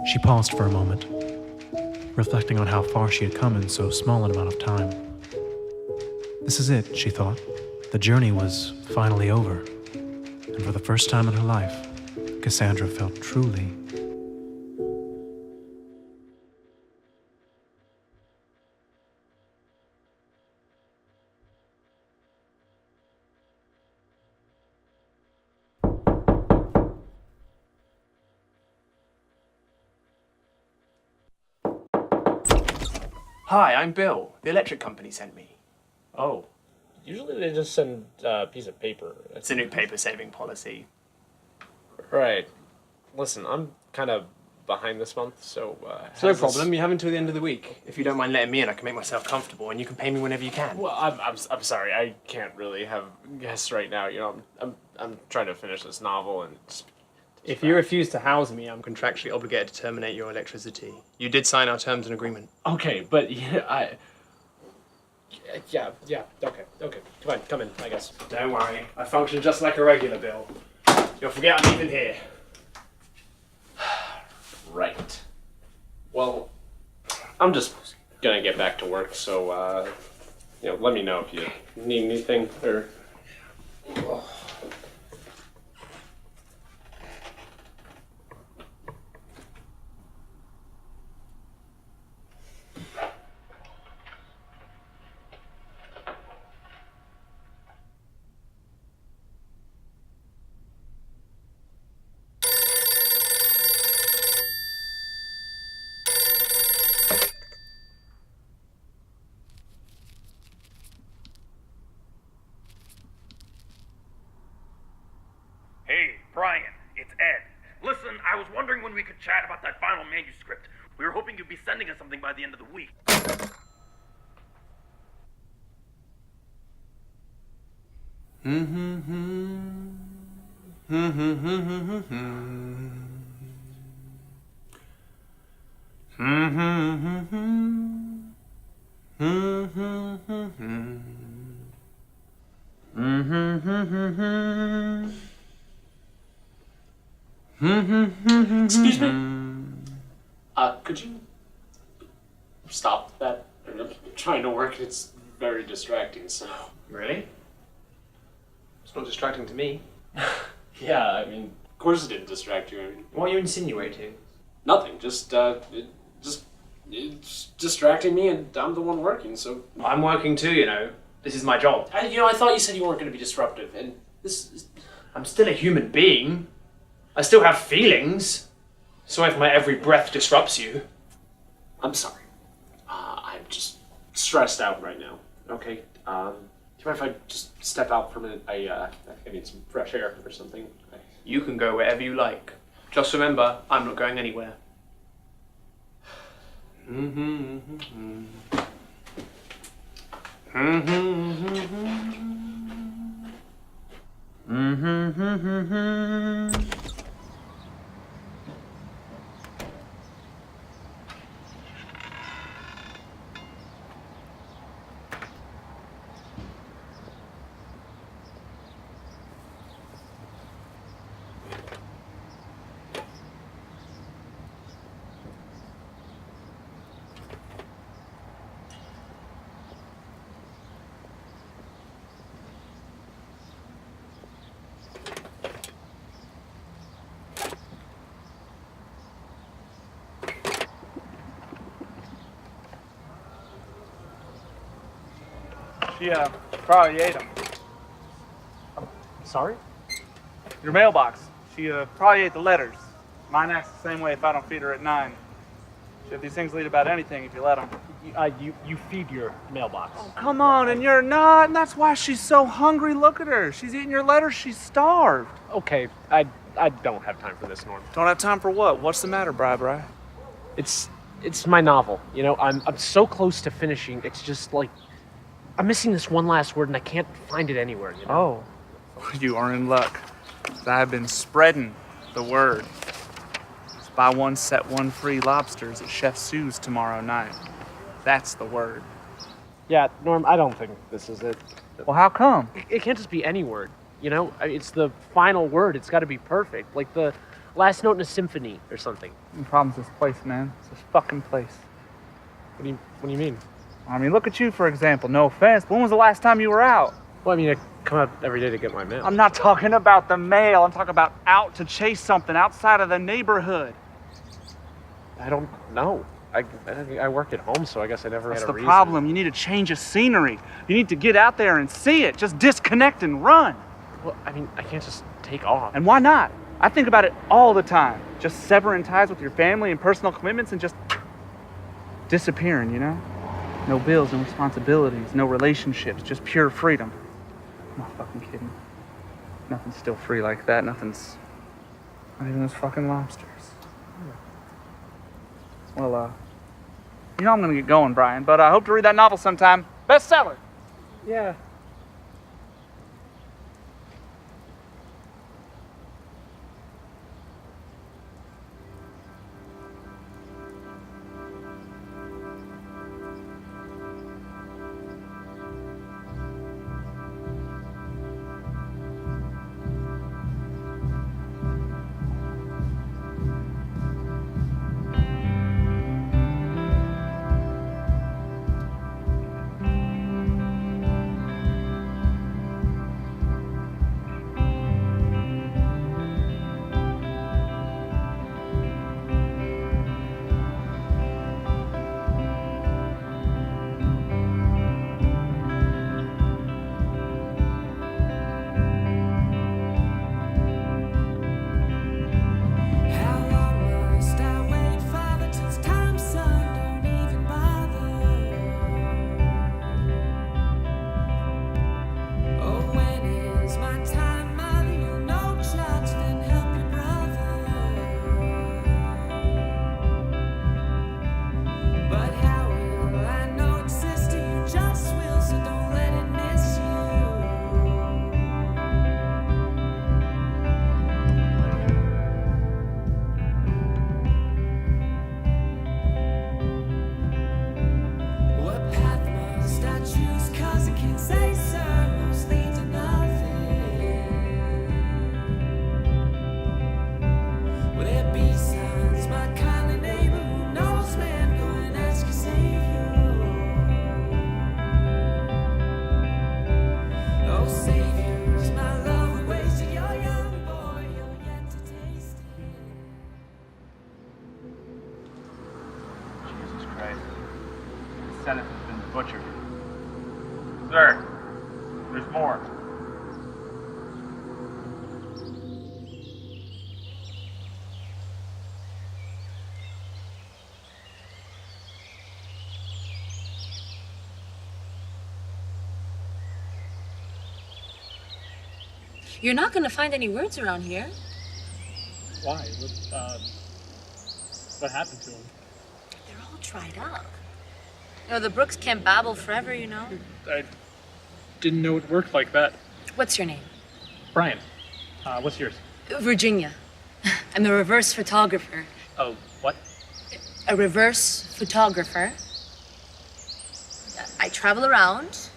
She paused for a moment, reflecting on how far she had come in so small an amount of time. This is it, she thought. The journey was finally over, and for the first time in her life, Cassandra felt truly. Hi, I'm Bill. The electric company sent me. Oh, usually they just send a piece of paper. It's a new paper-saving policy. Right. Listen, I'm kind of behind this month, so... It's no problem. You have until the end of the week. If you don't mind letting me in, I can make myself comfortable, and you can pay me whenever you can. Well, I'm sorry. I can't really have guests right now. You know, I'm trying to finish this novel and... If you refuse to house me, I'm contractually obligated to terminate your electricity. You did sign our terms and agreement. Okay, but yeah, okay. Come in, I guess. Don't worry. I function just like a regular Bill. You'll forget I'm even here. Right. Well, I'm just gonna get back to work, so, let me know if you need anything, or... Hey, Brian, it's Ed. Listen, I was wondering when we could chat about that final manuscript. We were hoping you'd be sending us something by the end of the week. Excuse me? Could you stop that? I'm trying to work, it's very distracting, so... Really? It's not distracting to me. Yeah, I mean, of course it didn't distract you. I mean, What are you insinuating? nothing, it's distracting me, and I'm the one working, so... I'm working too, you know. This is my job. I thought you said you weren't going to be disruptive, and this is... I'm still a human being. I still have feelings. Sorry if my every breath disrupts you. I'm sorry. I'm just stressed out right now, okay? Do you mind if I just step out for a minute? I need some fresh air or something. You can go wherever you like. Just remember, I'm not going anywhere. She probably ate them. Sorry? Your mailbox. She probably ate the letters. Mine acts the same way if I don't feed her at 9. Shit, these things lead about anything if you let them. You feed your mailbox. Oh, come on, and you're not, and that's why she's so hungry. Look at her. She's eating your letters. She's starved. Okay, I don't have time for this, Norm. Don't have time for what? What's the matter, Bri? It's my novel. You know, I'm so close to finishing. It's just like I'm missing this one last word, and I can't find it anywhere. You know? Oh, you are in luck. I've been spreading the word. It's buy one, set one free lobsters at Chef Sue's tomorrow night. That's the word. Yeah, Norm, I don't think this is it. Well, how come? It can't just be any word. You know, it's the final word. It's got to be perfect. Like the last note in a symphony or something. The problem's this place, man. It's this fucking place. What do you mean? I mean, look at you, for example. No offense, but when was the last time you were out? Well, I mean, I come out every day to get my mail. I'm not talking about the mail. I'm talking about out to chase something outside of the neighborhood. I don't know. I work at home, so I guess I never That's had a the reason. problem. You need a change of scenery. You need to get out there and see it. Just disconnect and run. Well, I mean, I can't just take off. And why not? I think about it all the time. Just severing ties with your family and personal commitments and just disappearing, you know? No bills, no responsibilities, no relationships, just pure freedom. I'm not fucking kidding. Nothing's still free like that. Nothing's... Not even those fucking lobsters. Well, you know I'm gonna get going, Brian, but I hope to read that novel sometime. Bestseller! Yeah. Senate has been butchered. Sir, there's more. You're not gonna find any words around here. Why? What happened to him? They're all dried up. You know, the brooks can't babble forever, you know? I didn't know it worked like that. What's your name? Brian, what's yours? Virginia. I'm a reverse photographer. Oh, what? A reverse photographer. I travel around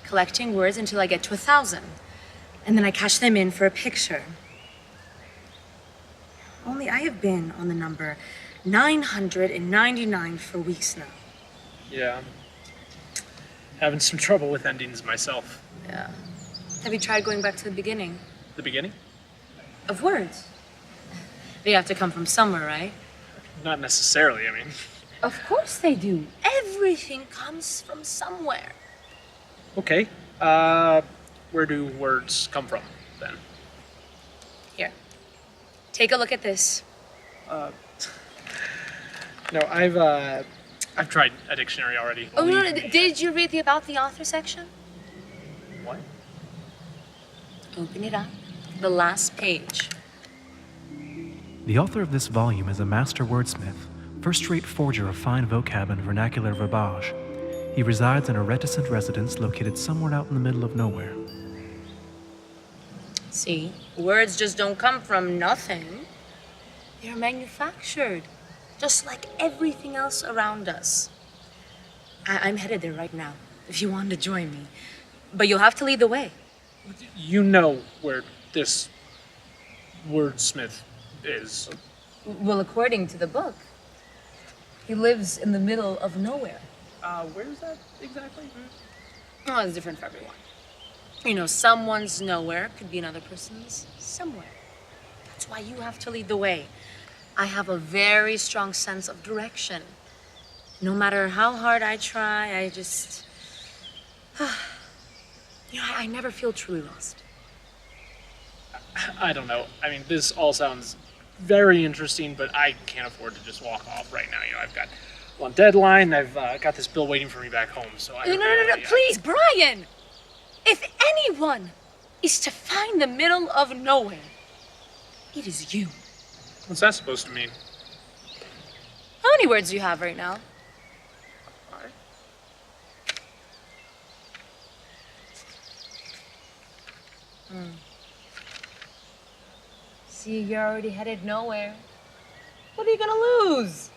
collecting words until I get to 1,000. And then I cash them in for a picture. Only I have been on the number 999 for weeks now. Yeah, I'm having some trouble with endings myself. Yeah. Have you tried going back to the beginning? The beginning? Of words. They have to come from somewhere, right? Not necessarily, I mean. Of course they do. Everything comes from somewhere. Okay, where do words come from, then? Here. Take a look at this. No, I've tried a dictionary already. Oh, no, Believe me. did you read the About the Author section? What? Open it up. The last page. The author of this volume is a master wordsmith, first-rate forger of fine vocab and vernacular verbiage. He resides in a reticent residence located somewhere out in the middle of nowhere. See, words just don't come from nothing. They're manufactured, just like everything else around us. I'm headed there right now, if you want to join me. But you'll have to lead the way. You know where this wordsmith is. Well, according to the book, he lives in the middle of nowhere. Where is that exactly? Oh, it's different for everyone. You know, someone's nowhere could be another person's somewhere. That's why you have to lead the way. I have a very strong sense of direction. No matter how hard I try, I just... you know, I never feel truly lost. I don't know. I mean, this all sounds very interesting, but I can't afford to just walk off right now. You know, I've got one deadline. I've got this bill waiting for me back home, so I... No, please, Brian! If anyone is to find the middle of nowhere, it is you. What's that supposed to mean? How many words do you have right now? 5. See, you're already headed nowhere. What are you gonna lose?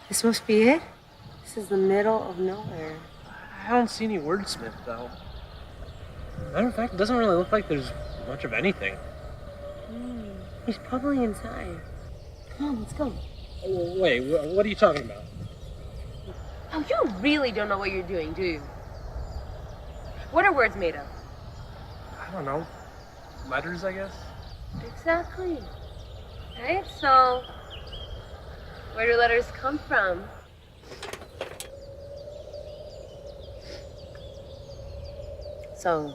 This must be it. This is the middle of nowhere. I don't see any wordsmith, though. Matter of fact, it doesn't really look like there's much of anything. He's probably inside. Come on, let's go. Wait, what are you talking about? Oh, you really don't know what you're doing, do you? What are words made of? I don't know. Letters, I guess? Exactly. Right, so where do letters come from? So,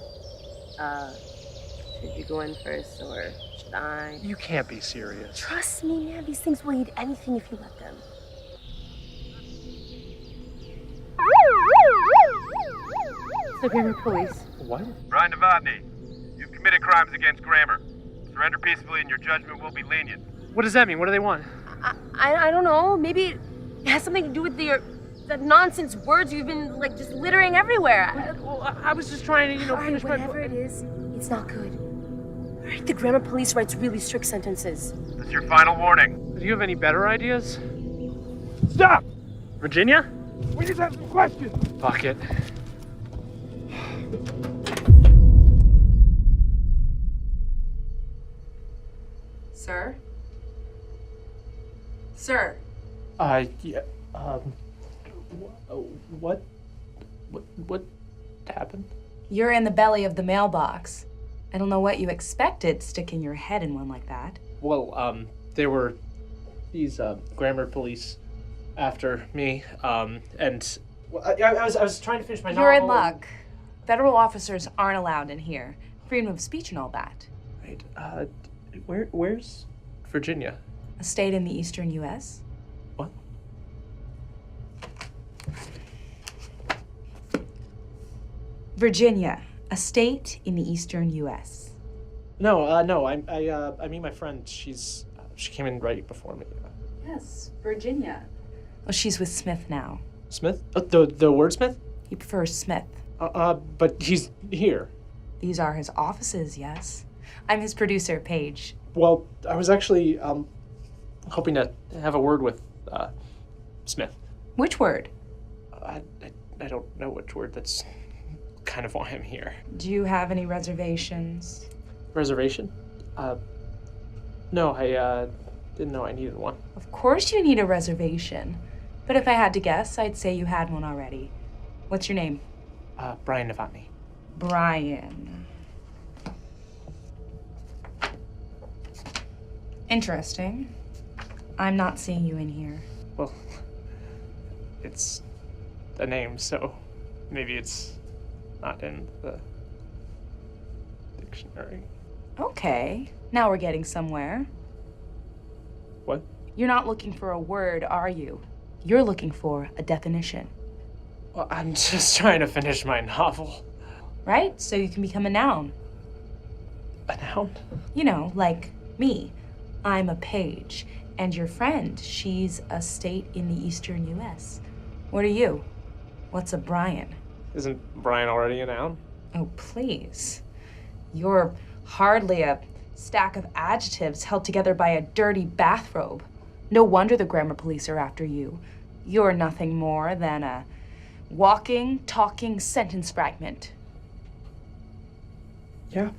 should you go in first or should I? You can't be serious. Trust me, man, these things will eat anything if you let them. So, grammar police. What? Brian Novotny, you've committed crimes against grammar. Surrender peacefully and your judgment will be lenient. What does that mean? What do they want? I don't know. Maybe it has something to do with the nonsense words you've been like just littering everywhere. Well, I was just trying to, finish my... Whatever it is, it's not good. All right, the grammar police writes really strict sentences. This is your final warning. Do you have any better ideas? Stop! Virginia? We just have some questions. Fuck it. Sir? Sir? Yeah, what happened? You're in the belly of the mailbox. I don't know what you expected sticking your head in one like that. Well, there were these, grammar police after me, and... Well, I was trying to finish my novel. You're in luck. Federal officers aren't allowed in here. Freedom of speech and all that. Right, where's Virginia? A state in the eastern U.S.? What? Virginia, a state in the eastern U.S. No, I mean my friend, she came in right before me. Yes, Virginia. Well, she's with Smith now. Smith? The wordsmith? He prefers Smith. But he's here. These are his offices, yes. I'm his producer, Paige. Well, I was actually, hoping to have a word with, Smith. Which word? I don't know which word. That's kind of why I'm here. Do you have any reservations? Reservation? No, I, didn't know I needed one. Of course you need a reservation. But if I had to guess, I'd say you had one already. What's your name? Brian Novotny. Brian. Interesting. I'm not seeing you in here. Well, it's a name, so maybe it's not in the dictionary. Okay, now we're getting somewhere. What? You're not looking for a word, are you? You're looking for a definition. Well, I'm just trying to finish my novel. Right? So you can become a noun. A noun? You know, like me. I'm a page. And your friend, she's a state in the eastern US. What are you? What's a Brian? Isn't Brian already a noun? Oh, please. You're hardly a stack of adjectives held together by a dirty bathrobe. No wonder the grammar police are after you. You're nothing more than a walking, talking sentence fragment. Yeah.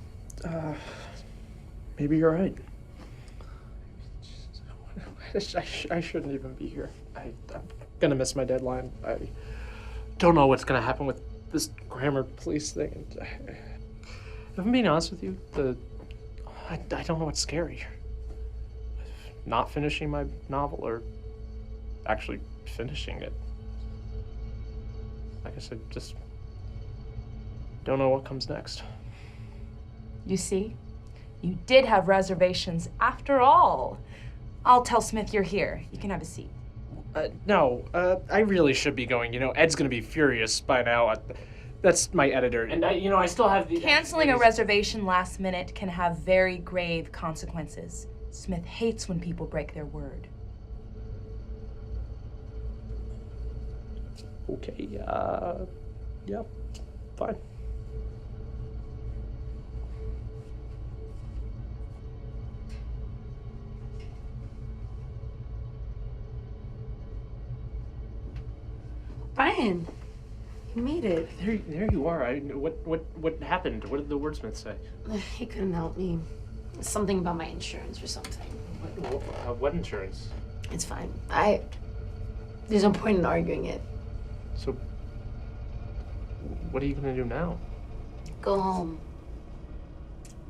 Maybe you're right. I shouldn't even be here. I'm gonna miss my deadline. I don't know what's gonna happen with this grammar police thing. If I'm being honest with you, I don't know what's scarier. Not finishing my novel or actually finishing it. I guess I just don't know what comes next. You see? You did have reservations after all. I'll tell Smith you're here. You can have a seat. No, I really should be going. You know, Ed's gonna be furious by now. That's my editor. And I still have the... Canceling a reservation last minute can have very grave consequences. Smith hates when people break their word. Okay, yeah, fine. Brian, you made it. There you are. What happened? What did the wordsmith say? He couldn't help me. Something about my insurance or something. What insurance? It's fine. There's no point in arguing it. So, what are you gonna do now? Go home.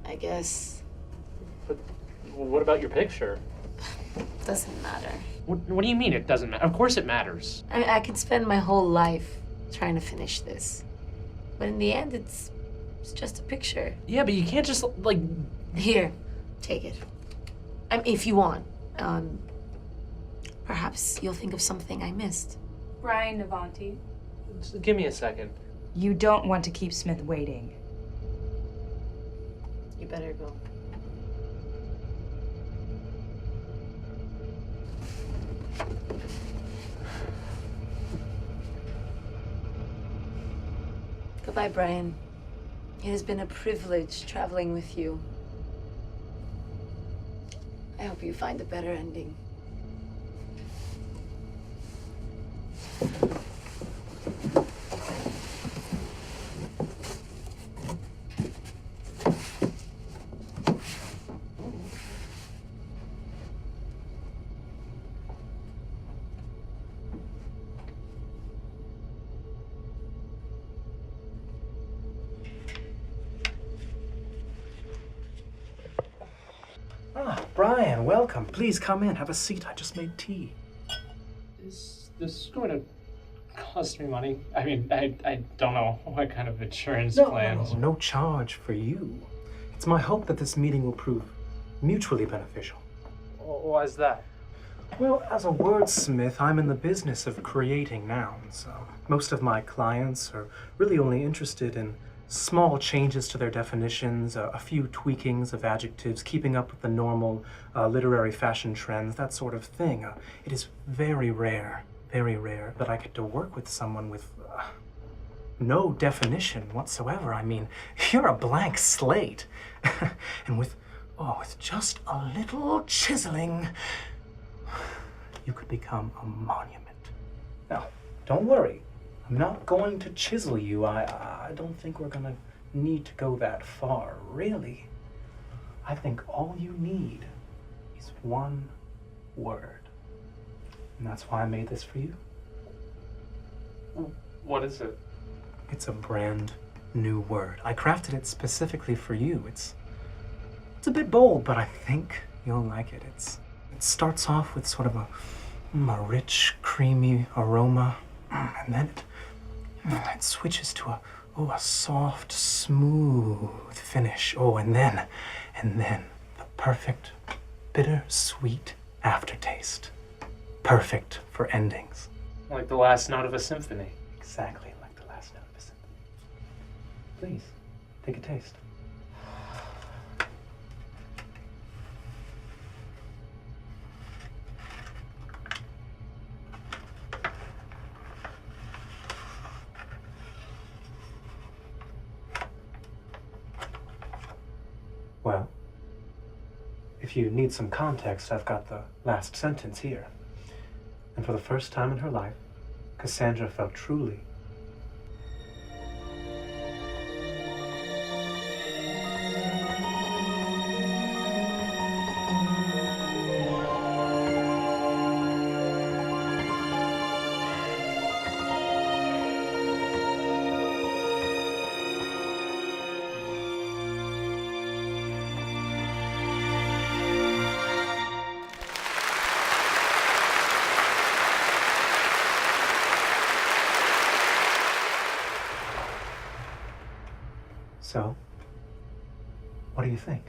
I guess. But what about your picture? Doesn't matter. What do you mean it doesn't matter? Of course it matters. I mean, I could spend my whole life trying to finish this. But in the end, it's just a picture. Yeah, but you can't just, like... Here, take it. If you want. Perhaps you'll think of something I missed. Brian Novotny. Just give me a second. You don't want to keep Smith waiting. You better go. Goodbye, Brian. It has been a privilege traveling with you. I hope you find a better ending. Ah, Brian, welcome. Please come in. Have a seat. I just made tea. Is this going to cost me money? I mean, I don't know what kind of insurance plans. No charge for you. It's my hope that this meeting will prove mutually beneficial. Why is that? Well, as a wordsmith, I'm in the business of creating nouns. Most of my clients are really only interested in small changes to their definitions, a few tweakings of adjectives, keeping up with the normal literary fashion trends, that sort of thing. It is very rare that I get to work with someone with no definition whatsoever. I mean, you're a blank slate. And with just a little chiseling, you could become a monument. Now, don't worry. I'm not going to chisel you. I don't think we're gonna need to go that far, really. I think all you need is one word. And that's why I made this for you. What is it? It's a brand new word. I crafted it specifically for you. It's a bit bold, but I think you'll like it. It starts off with sort of a rich, creamy aroma, and then it switches to a soft, smooth finish. Oh, and then the perfect bitter-sweet aftertaste. Perfect for endings. Like the last note of a symphony. Exactly like the last note of a symphony. Please, take a taste. Well, if you need some context, I've got the last sentence here. And for the first time in her life, Cassandra felt truly So, what do you think?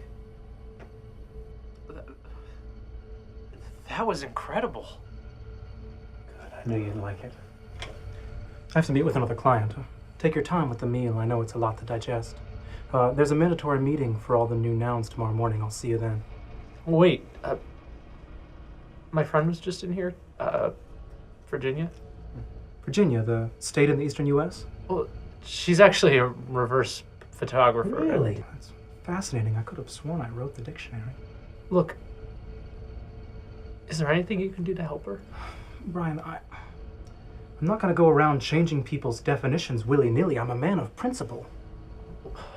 That was incredible. Good, I knew you'd like it. I have to meet with another client. Take your time with the meal. I know it's a lot to digest. There's a mandatory meeting for all the new nouns tomorrow morning. I'll see you then. Wait, my friend was just in here. Virginia? Virginia, the state in the eastern U.S.? Well, she's actually a reverse photographer. Really? That's fascinating. I could have sworn I wrote the dictionary. Look, is there anything you can do to help her? Brian, I'm not going to go around changing people's definitions willy-nilly. I'm a man of principle.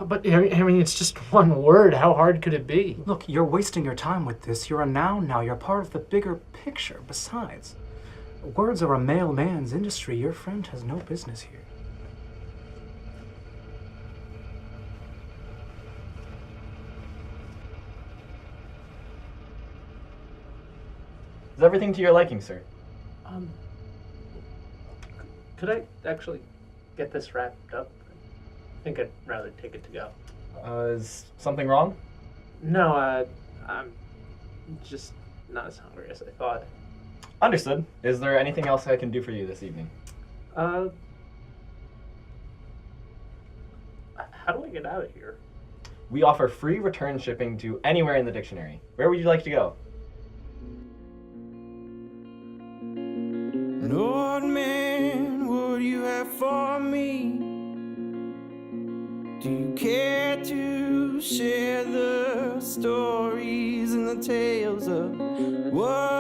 But, I mean, it's just one word. How hard could it be? Look, you're wasting your time with this. You're a noun now. You're part of the bigger picture. Besides, words are a mailman's industry. Your friend has no business here. Is everything to your liking, sir? Could I actually get this wrapped up? I think I'd rather take it to go. Is something wrong? No, I'm just not as hungry as I thought. Understood. Is there anything else I can do for you this evening? How do I get out of here? We offer free return shipping to anywhere in the dictionary. Where would you like to go? Lord, man, what do you have for me? Do you care to share the stories and the tales of what